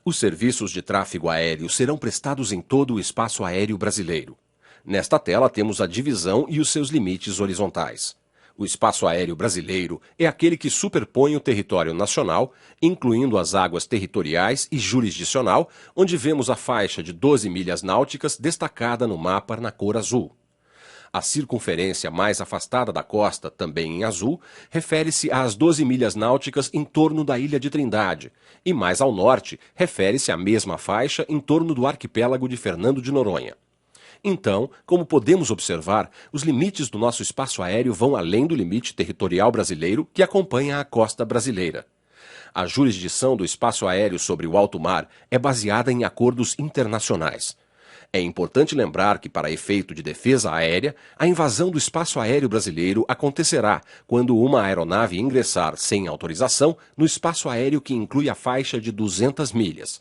Os serviços de tráfego aéreo serão prestados em todo o espaço aéreo brasileiro. Nesta tela temos a divisão e os seus limites horizontais. O espaço aéreo brasileiro é aquele que superpõe o território nacional, incluindo as águas territoriais e jurisdicional, onde vemos a faixa de 12 milhas náuticas destacada no mapa na cor azul. A circunferência mais afastada da costa, também em azul, refere-se às 12 milhas náuticas em torno da ilha de Trindade, e mais ao norte, refere-se à mesma faixa em torno do arquipélago de Fernando de Noronha. Então, como podemos observar, os limites do nosso espaço aéreo vão além do limite territorial brasileiro que acompanha a costa brasileira. A jurisdição do espaço aéreo sobre o alto mar é baseada em acordos internacionais. É importante lembrar que, para efeito de defesa aérea, a invasão do espaço aéreo brasileiro acontecerá quando uma aeronave ingressar sem autorização no espaço aéreo que inclui a faixa de 200 milhas.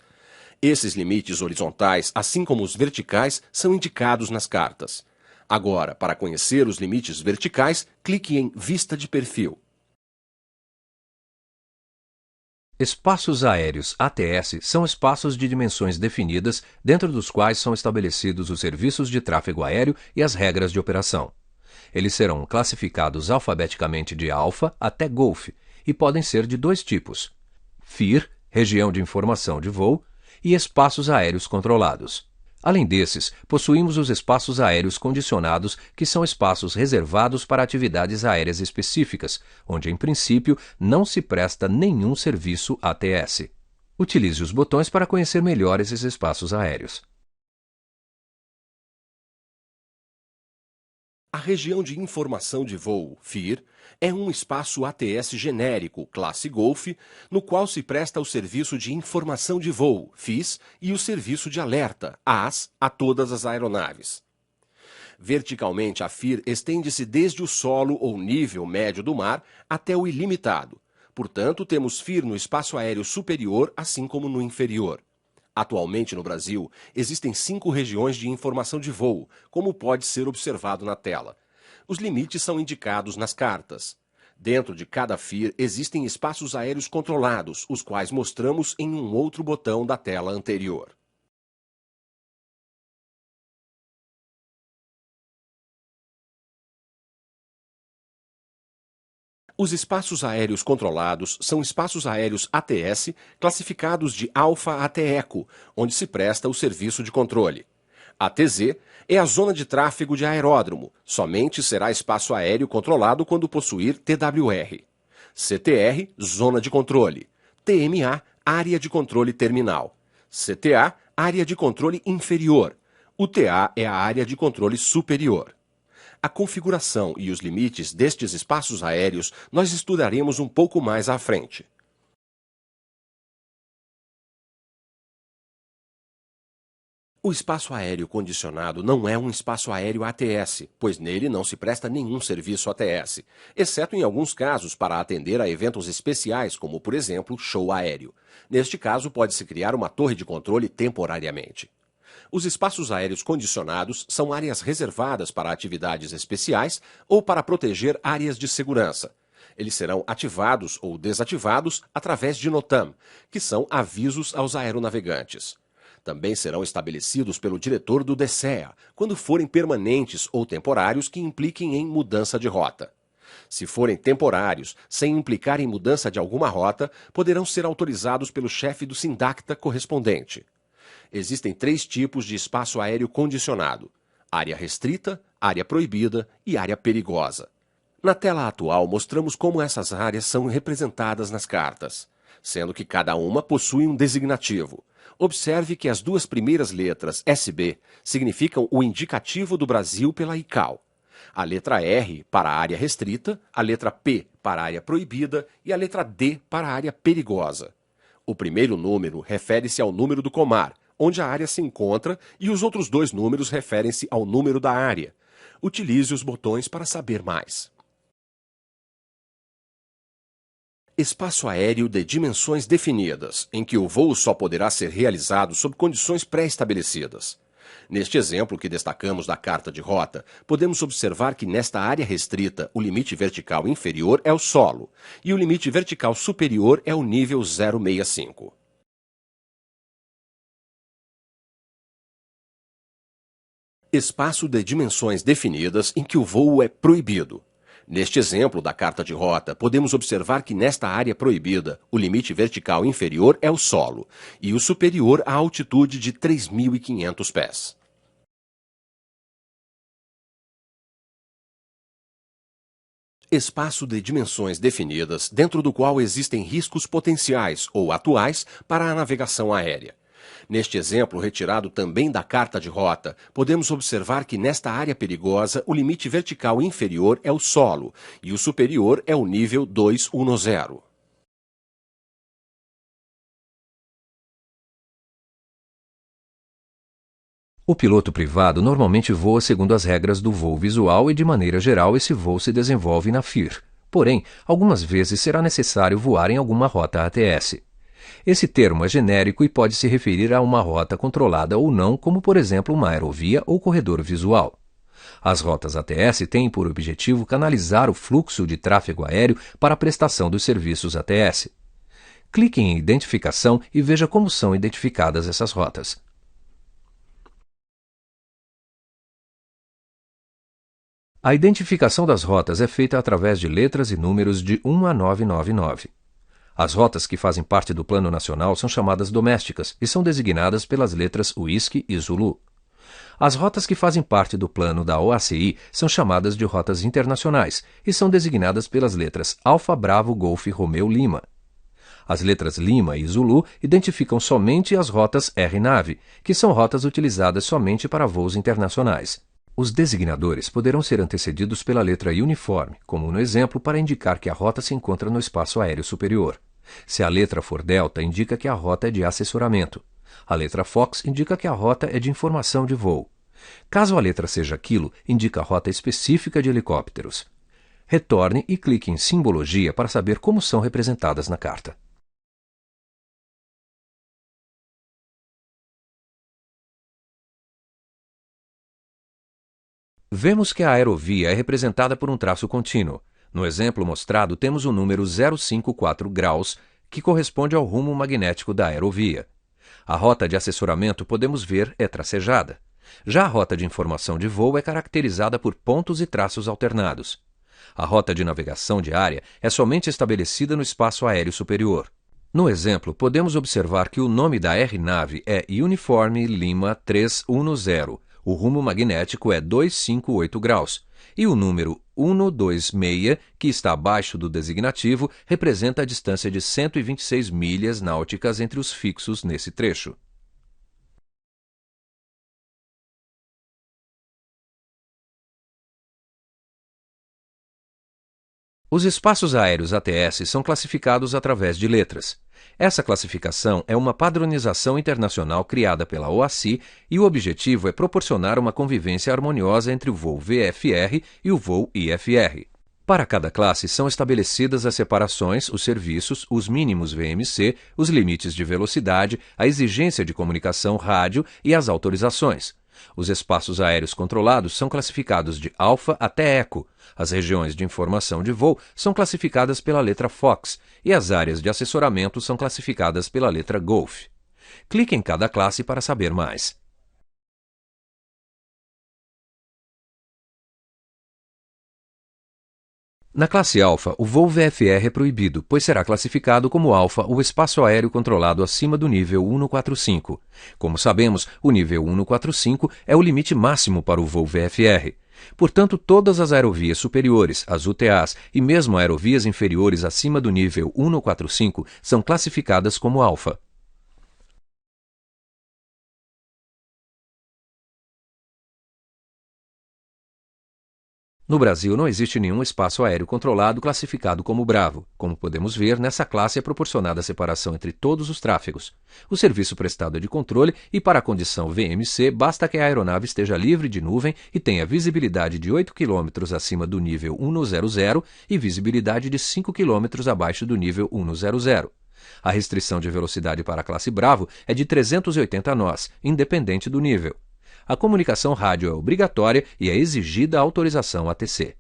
Esses limites horizontais, assim como os verticais, são indicados nas cartas. Agora, para conhecer os limites verticais, clique em Vista de perfil. Espaços aéreos ATS são espaços de dimensões definidas dentro dos quais são estabelecidos os serviços de tráfego aéreo e as regras de operação. Eles serão classificados alfabeticamente de alfa até Golf e podem ser de dois tipos: FIR, Região de Informação de Voo, e espaços aéreos controlados. Além desses, possuímos os espaços aéreos condicionados, que são espaços reservados para atividades aéreas específicas, onde, em princípio, não se presta nenhum serviço ATS. Utilize os botões para conhecer melhor esses espaços aéreos. A região de informação de voo, FIR, é um espaço ATS genérico, classe Golf, no qual se presta o serviço de informação de voo, FIS, e o serviço de alerta, AS, a todas as aeronaves. Verticalmente, a FIR estende-se desde o solo ou nível médio do mar até o ilimitado. Portanto, temos FIR no espaço aéreo superior, assim como no inferior. Atualmente no Brasil, existem 5 regiões de informação de voo, como pode ser observado na tela. Os limites são indicados nas cartas. Dentro de cada FIR existem espaços aéreos controlados, os quais mostramos em um outro botão da tela anterior. Os espaços aéreos controlados são espaços aéreos ATS classificados de alfa até eco, onde se presta o serviço de controle. ATZ é a zona de tráfego de aeródromo, somente será espaço aéreo controlado quando possuir TWR. CTR, zona de controle. TMA, área de controle terminal. CTA, área de controle inferior. UTA é a área de controle superior. A configuração e os limites destes espaços aéreos nós estudaremos um pouco mais à frente. O espaço aéreo condicionado não é um espaço aéreo ATS, pois nele não se presta nenhum serviço ATS, exceto em alguns casos para atender a eventos especiais, como, por exemplo, show aéreo. Neste caso, pode-se criar uma torre de controle temporariamente. Os espaços aéreos condicionados são áreas reservadas para atividades especiais ou para proteger áreas de segurança. Eles serão ativados ou desativados através de NOTAM, que são avisos aos aeronavegantes. Também serão estabelecidos pelo diretor do DCEA, quando forem permanentes ou temporários que impliquem em mudança de rota. Se forem temporários, sem implicar em mudança de alguma rota, poderão ser autorizados pelo chefe do SINDACTA correspondente. Existem 3 tipos de espaço aéreo condicionado: área restrita, área proibida e área perigosa. Na tela atual mostramos como essas áreas são representadas nas cartas, sendo que cada uma possui um designativo. Observe que as 2 primeiras letras SB significam o indicativo do Brasil pela ICAO. A letra R para a área restrita, a letra P para a área proibida e a letra D para a área perigosa. O primeiro número refere-se ao número do COMAR, onde a área se encontra, e os outros 2 números referem-se ao número da área. Utilize os botões para saber mais. Espaço aéreo de dimensões definidas, em que o voo só poderá ser realizado sob condições pré-estabelecidas. Neste exemplo que destacamos da carta de rota, podemos observar que nesta área restrita o limite vertical inferior é o solo e o limite vertical superior é o nível 065. Espaço de dimensões definidas em que o voo é proibido. Neste exemplo da carta de rota, podemos observar que nesta área proibida, o limite vertical inferior é o solo e o superior a altitude de 3.500 pés. Espaço de dimensões definidas dentro do qual existem riscos potenciais ou atuais para a navegação aérea. Neste exemplo, retirado também da carta de rota, podemos observar que nesta área perigosa o limite vertical inferior é o solo e o superior é o nível 210. O piloto privado normalmente voa segundo as regras do voo visual e, de maneira geral, esse voo se desenvolve na FIR. Porém, algumas vezes será necessário voar em alguma rota ATS. Esse termo é genérico e pode se referir a uma rota controlada ou não, como por exemplo uma aerovia ou corredor visual. As rotas ATS têm por objetivo canalizar o fluxo de tráfego aéreo para a prestação dos serviços ATS. Clique em Identificação e veja como são identificadas essas rotas. A identificação das rotas é feita através de letras e números de 1 a 999. As rotas que fazem parte do Plano Nacional são chamadas domésticas e são designadas pelas letras Whisky e Zulu. As rotas que fazem parte do plano da OACI são chamadas de rotas internacionais e são designadas pelas letras Alfa, Bravo, Golf, Romeu, Lima. As letras Lima e Zulu identificam somente as rotas RNAV, que são rotas utilizadas somente para voos internacionais. Os designadores poderão ser antecedidos pela letra uniforme, como no exemplo, para indicar que a rota se encontra no espaço aéreo superior. Se a letra for delta, indica que a rota é de assessoramento. A letra Fox indica que a rota é de informação de voo. Caso a letra seja quilo, indica a rota específica de helicópteros. Retorne e clique em Simbologia para saber como são representadas na carta. Vemos que a aerovia é representada por um traço contínuo. No exemplo mostrado, temos o número 054 graus, que corresponde ao rumo magnético da aerovia. A rota de assessoramento, podemos ver, é tracejada. Já a rota de informação de voo é caracterizada por pontos e traços alternados. A rota de navegação diária é somente estabelecida no espaço aéreo superior. No exemplo, podemos observar que o nome da aeronave é Uniforme Lima 310. O rumo magnético é 258 graus, e o número 126, que está abaixo do designativo, representa a distância de 126 milhas náuticas entre os fixos nesse trecho. Os espaços aéreos ATS são classificados através de letras. Essa classificação é uma padronização internacional criada pela OACI e o objetivo é proporcionar uma convivência harmoniosa entre o voo VFR e o voo IFR. Para cada classe são estabelecidas as separações, os serviços, os mínimos VMC, os limites de velocidade, a exigência de comunicação rádio e as autorizações. Os espaços aéreos controlados são classificados de alfa até eco. As regiões de informação de voo são classificadas pela letra Fox e as áreas de assessoramento são classificadas pela letra Golf. Clique em cada classe para saber mais. Na classe alfa, o voo VFR é proibido, pois será classificado como alfa o espaço aéreo controlado acima do nível 145. Como sabemos, o nível 145 é o limite máximo para o voo VFR. Portanto, todas as aerovias superiores, as UTAs, e mesmo aerovias inferiores acima do nível 145 são classificadas como alfa. No Brasil, não existe nenhum espaço aéreo controlado classificado como Bravo. Como podemos ver, nessa classe é proporcionada a separação entre todos os tráfegos. O serviço prestado é de controle e, para a condição VMC, basta que a aeronave esteja livre de nuvem e tenha visibilidade de 8 km acima do nível 100 e visibilidade de 5 km abaixo do nível 100. A restrição de velocidade para a classe Bravo é de 380 nós, independente do nível. A comunicação rádio é obrigatória e é exigida a autorização ATC.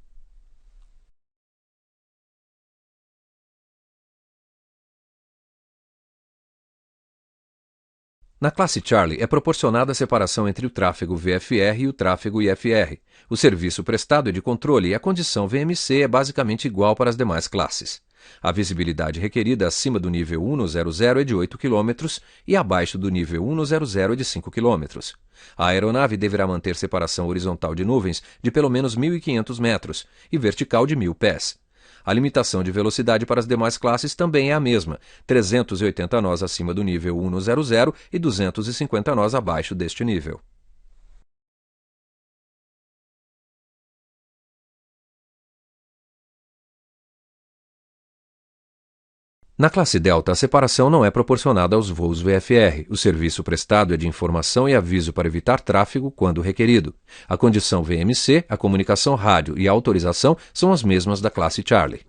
Na classe Charlie é proporcionada a separação entre o tráfego VFR e o tráfego IFR. O serviço prestado é de controle e a condição VMC é basicamente igual para as demais classes. A visibilidade requerida acima do nível 100 é de 8 km e abaixo do nível 100 é de 5 km. A aeronave deverá manter separação horizontal de nuvens de pelo menos 1.500 metros e vertical de 1.000 pés. A limitação de velocidade para as demais classes também é a mesma, 380 nós acima do nível 100 e 250 nós abaixo deste nível. Na classe Delta, a separação não é proporcionada aos voos VFR. O serviço prestado é de informação e aviso para evitar tráfego quando requerido. A condição VMC, a comunicação rádio e a autorização são as mesmas da classe Charlie.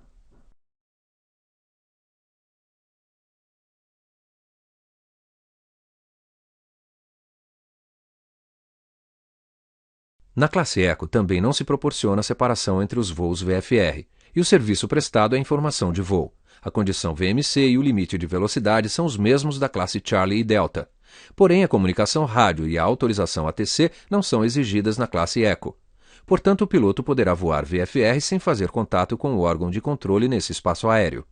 Na classe Eco também não se proporciona separação entre os voos VFR, e o serviço prestado é informação de voo. A condição VMC e o limite de velocidade são os mesmos da classe Charlie e Delta. Porém, a comunicação rádio e a autorização ATC não são exigidas na classe Eco. Portanto, o piloto poderá voar VFR sem fazer contato com o órgão de controle nesse espaço aéreo.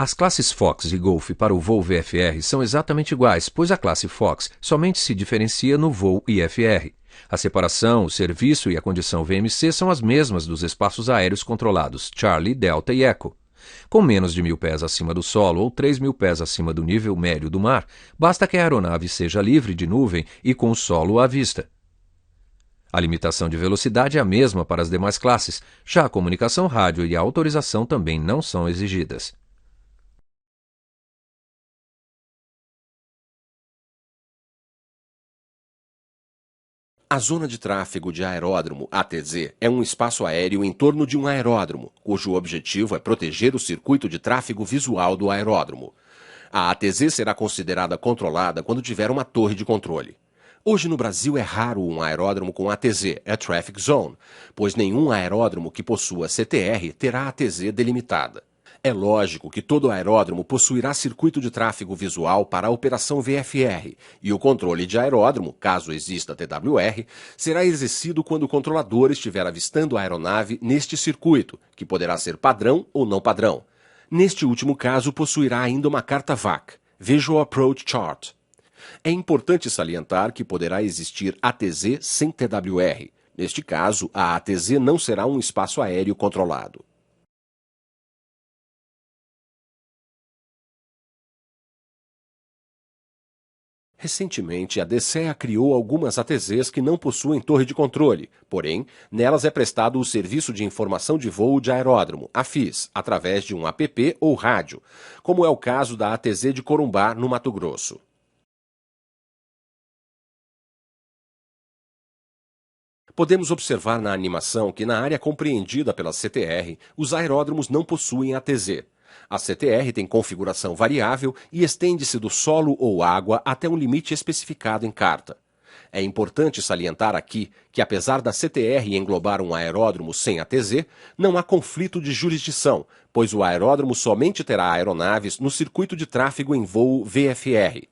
As classes Fox e Golf para o voo VFR são exatamente iguais, pois a classe Fox somente se diferencia no voo IFR. A separação, o serviço e a condição VMC são as mesmas dos espaços aéreos controlados Charlie, Delta e Echo. Com menos de 1.000 pés acima do solo ou 3.000 pés acima do nível médio do mar, basta que a aeronave seja livre de nuvem e com o solo à vista. A limitação de velocidade é a mesma para as demais classes, já a comunicação rádio e a autorização também não são exigidas. A zona de tráfego de aeródromo, ATZ, é um espaço aéreo em torno de um aeródromo, cujo objetivo é proteger o circuito de tráfego visual do aeródromo. A ATZ será considerada controlada quando tiver uma torre de controle. Hoje no Brasil é raro um aeródromo com ATZ, é Traffic Zone, pois nenhum aeródromo que possua CTR terá ATZ delimitada. É lógico que todo aeródromo possuirá circuito de tráfego visual para a operação VFR, e o controle de aeródromo, caso exista TWR, será exercido quando o controlador estiver avistando a aeronave neste circuito, que poderá ser padrão ou não padrão. Neste último caso, possuirá ainda uma carta VAC, Visual Approach Chart. É importante salientar que poderá existir ATZ sem TWR. Neste caso, a ATZ não será um espaço aéreo controlado. Recentemente, a DCEA criou algumas ATZs que não possuem torre de controle, porém, nelas é prestado o Serviço de Informação de Voo de Aeródromo, AFIS, através de um app ou rádio, como é o caso da ATZ de Corumbá, no Mato Grosso. Podemos observar na animação que na área compreendida pela CTR, os aeródromos não possuem ATZ. A CTR tem configuração variável e estende-se do solo ou água até um limite especificado em carta. É importante salientar aqui que, apesar da CTR englobar um aeródromo sem ATZ, não há conflito de jurisdição, pois o aeródromo somente terá aeronaves no circuito de tráfego em voo VFR.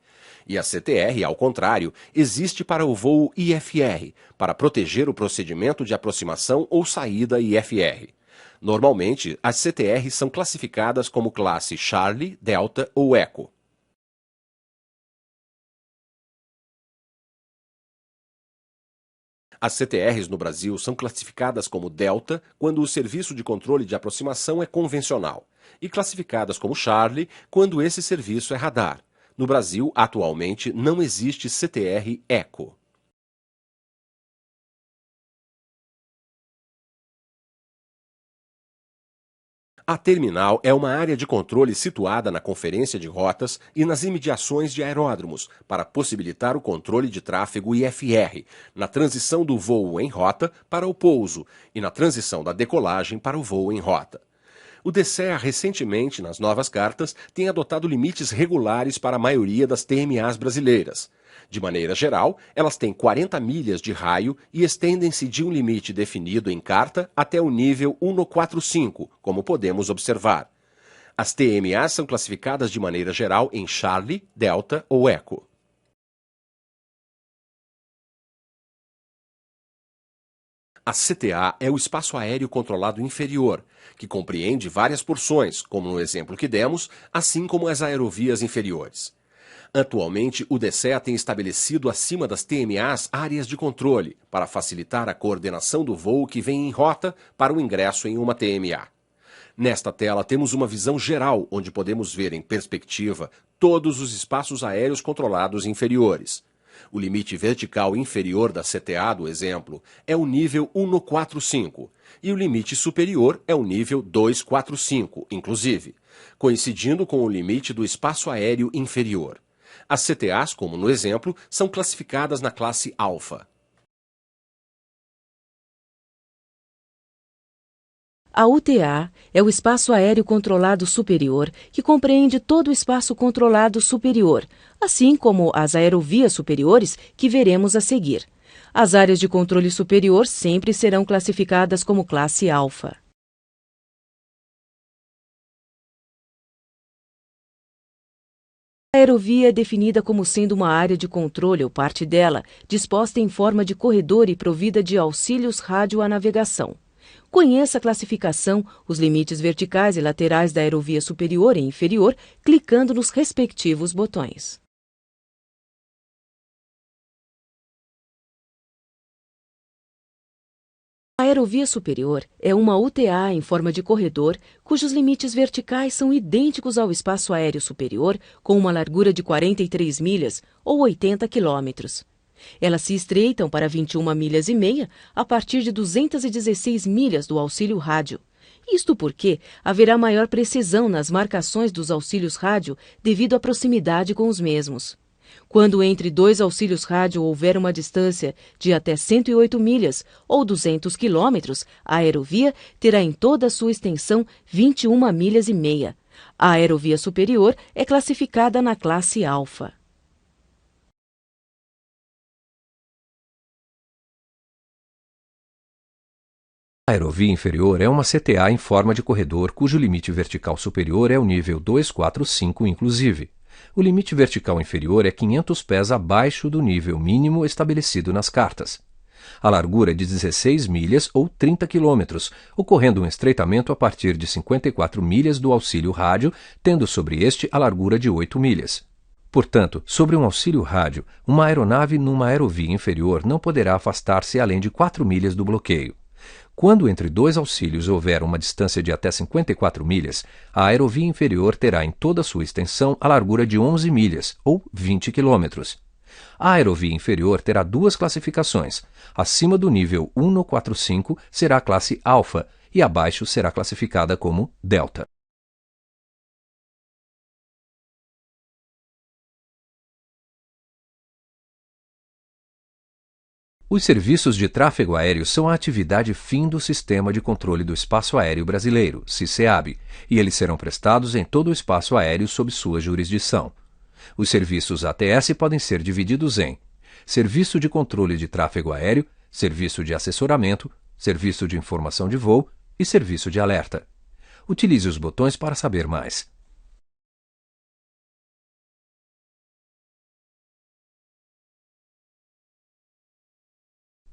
E a CTR, ao contrário, existe para o voo IFR, para proteger o procedimento de aproximação ou saída IFR. Normalmente, as CTRs são classificadas como classe Charlie, Delta ou Echo. As CTRs no Brasil são classificadas como Delta quando o serviço de controle de aproximação é convencional, e classificadas como Charlie quando esse serviço é radar. No Brasil, atualmente, não existe CTR Echo. A terminal é uma área de controle situada na conferência de rotas e nas imediações de aeródromos, para possibilitar o controle de tráfego IFR, na transição do voo em rota para o pouso e na transição da decolagem para o voo em rota. O DCEA recentemente, nas novas cartas, tem adotado limites regulares para a maioria das TMAs brasileiras. De maneira geral, elas têm 40 milhas de raio e estendem-se de um limite definido em carta até o nível 145, como podemos observar. As TMAs são classificadas de maneira geral em Charlie, Delta ou Echo. A CTA é o espaço aéreo controlado inferior, que compreende várias porções, como no exemplo que demos, assim como as aerovias inferiores. Atualmente, o DCEA tem estabelecido acima das TMAs áreas de controle, para facilitar a coordenação do voo que vem em rota para o ingresso em uma TMA. Nesta tela temos uma visão geral, onde podemos ver em perspectiva todos os espaços aéreos controlados inferiores. O limite vertical inferior da CTA, do exemplo, é o nível 145, e o limite superior é o nível 245, inclusive, coincidindo com o limite do espaço aéreo inferior. As CTAs, como no exemplo, são classificadas na classe alfa. A UTA é o espaço aéreo controlado superior, que compreende todo o espaço controlado superior, assim como as aerovias superiores, que veremos a seguir. As áreas de controle superior sempre serão classificadas como classe alfa. A aerovia é definida como sendo uma área de controle ou parte dela, disposta em forma de corredor e provida de auxílios rádio à navegação. Conheça a classificação, os limites verticais e laterais da aerovia superior e inferior, clicando nos respectivos botões. A aerovia superior é uma UTA em forma de corredor, cujos limites verticais são idênticos ao espaço aéreo superior, com uma largura de 43 milhas, ou 80 quilômetros. Elas se estreitam para 21 milhas e meia a partir de 216 milhas do auxílio rádio. Isto porque haverá maior precisão nas marcações dos auxílios rádio devido à proximidade com os mesmos. Quando entre dois auxílios rádio houver uma distância de até 108 milhas ou 200 quilômetros, a aerovia terá em toda a sua extensão 21 milhas e meia. A aerovia superior é classificada na classe alfa. A aerovia inferior é uma CTA em forma de corredor cujo limite vertical superior é o nível 245 inclusive. O limite vertical inferior é 500 pés abaixo do nível mínimo estabelecido nas cartas. A largura é de 16 milhas ou 30 quilômetros, ocorrendo um estreitamento a partir de 54 milhas do auxílio rádio, tendo sobre este a largura de 8 milhas. Portanto, sobre um auxílio rádio, uma aeronave numa aerovia inferior não poderá afastar-se além de 4 milhas do bloqueio. Quando entre dois auxílios houver uma distância de até 54 milhas, a aerovia inferior terá em toda a sua extensão a largura de 11 milhas, ou 20 quilômetros. A aerovia inferior terá duas classificações. Acima do nível 145 será a classe alfa e abaixo será classificada como delta. Os serviços de tráfego aéreo são a atividade fim do Sistema de Controle do Espaço Aéreo Brasileiro, SICEAB, e eles serão prestados em todo o espaço aéreo sob sua jurisdição. Os serviços ATS podem ser divididos em Serviço de Controle de Tráfego Aéreo, Serviço de Assessoramento, Serviço de Informação de Voo e Serviço de Alerta. Utilize os botões para saber mais.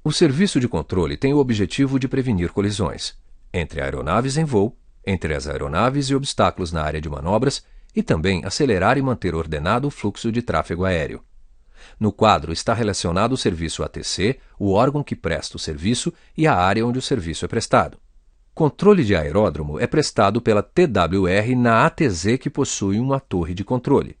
O serviço de controle tem o objetivo de prevenir colisões entre aeronaves em voo, entre as aeronaves e obstáculos na área de manobras e também acelerar e manter ordenado o fluxo de tráfego aéreo. No quadro está relacionado o serviço ATC, o órgão que presta o serviço e a área onde o serviço é prestado. Controle de aeródromo é prestado pela TWR na ATZ que possui uma torre de controle.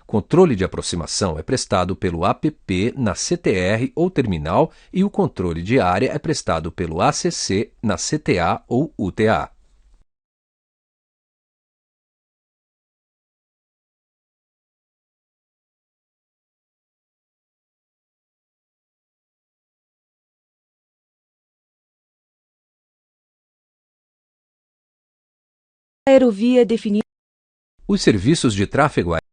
Controle de aproximação é prestado pelo APP na CTR ou terminal e o controle de área é prestado pelo ACC na CTA ou UTA. A aerovia é definida. Os serviços de tráfego aéreo.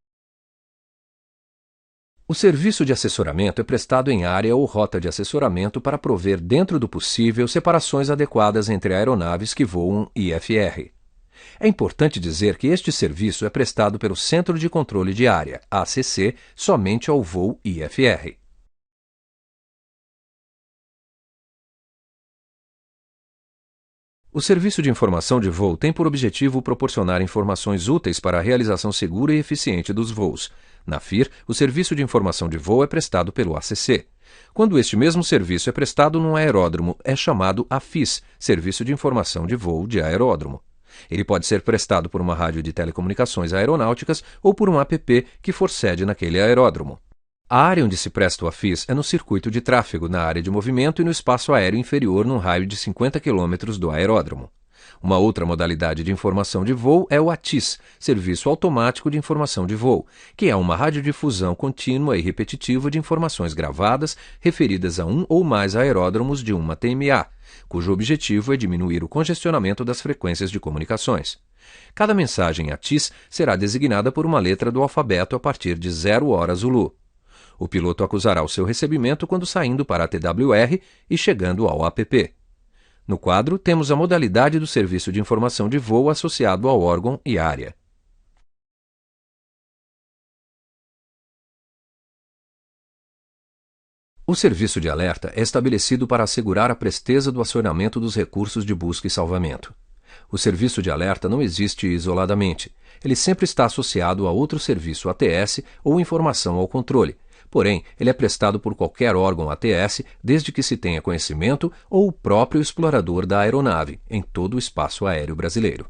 O serviço de assessoramento é prestado em área ou rota de assessoramento para prover, dentro do possível, separações adequadas entre aeronaves que voam IFR. É importante dizer que este serviço é prestado pelo Centro de Controle de Área, ACC, somente ao voo IFR. O Serviço de Informação de Voo tem por objetivo proporcionar informações úteis para a realização segura e eficiente dos voos. Na FIR, o Serviço de Informação de Voo é prestado pelo ACC. Quando este mesmo serviço é prestado num aeródromo, é chamado AFIS, Serviço de Informação de Voo de Aeródromo. Ele pode ser prestado por uma rádio de telecomunicações aeronáuticas ou por um app que for sede naquele aeródromo. A área onde se presta o AFIS é no circuito de tráfego, na área de movimento e no espaço aéreo inferior num raio de 50 km do aeródromo. Uma outra modalidade de informação de voo é o ATIS, Serviço Automático de Informação de Voo, que é uma radiodifusão contínua e repetitiva de informações gravadas referidas a um ou mais aeródromos de uma TMA, cujo objetivo é diminuir o congestionamento das frequências de comunicações. Cada mensagem ATIS será designada por uma letra do alfabeto a partir de 0 horas Zulu. O piloto acusará o seu recebimento quando saindo para a TWR e chegando ao app. No quadro, temos a modalidade do serviço de informação de voo associado ao órgão e área. O serviço de alerta é estabelecido para assegurar a presteza do acionamento dos recursos de busca e salvamento. O serviço de alerta não existe isoladamente. Ele sempre está associado a outro serviço ATS ou informação ao controle. Porém, ele é prestado por qualquer órgão ATS desde que se tenha conhecimento ou o próprio explorador da aeronave, em todo o espaço aéreo brasileiro.